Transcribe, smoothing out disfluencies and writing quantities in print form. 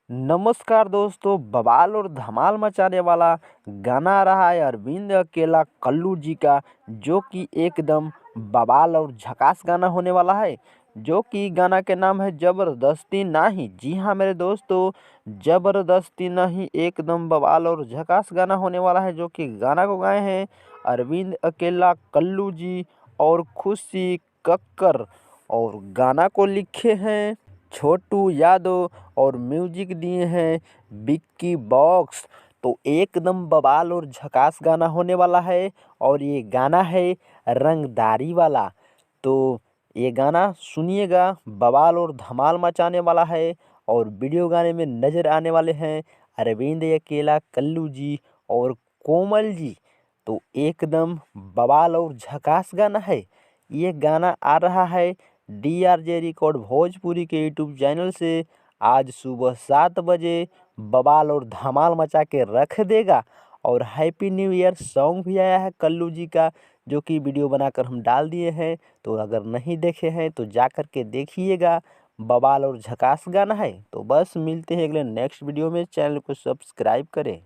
नमस्कार दोस्तों, बवाल और धमाल मचाने वाला गाना आ रहा है अरविंद अकेला कल्लू जी का, जो कि एकदम बवाल और झकास गाना होने वाला है। जो कि गाना के नाम है जबरदस्ती नहीं। जी हाँ मेरे दोस्तों, जबरदस्ती नहीं एकदम बवाल और झकास गाना होने वाला है। जो कि गाना को गाए हैं अरविंद अकेला कल्लू जी और खुशी कक्कर, और गाना को लिखे हैं छोटू यादव, और म्यूजिक दिए हैं बिक्की बॉक्स। तो एकदम बवाल और झकास गाना होने वाला है, और ये गाना है रंगदारी वाला। तो ये गाना सुनिएगा, बवाल और धमाल मचाने वाला है। और वीडियो गाने में नज़र आने वाले हैं अरविंद अकेला कल्लू जी और कोमल जी। तो एकदम बवाल और झकास गाना है। ये गाना आ रहा है DRJ रिकॉर्ड भोजपुरी के यूट्यूब चैनल से। आज सुबह 7 बजे बवाल और धमाल मचा के रख देगा। और हैप्पी न्यू ईयर सॉन्ग भी आया है कल्लू जी का, जो कि वीडियो बनाकर हम डाल दिए हैं। तो अगर नहीं देखे हैं तो जा कर के देखिएगा, बवाल और झकास गाना है। तो बस मिलते हैं अगले नेक्स्ट वीडियो में। चैनल को सब्सक्राइब करें।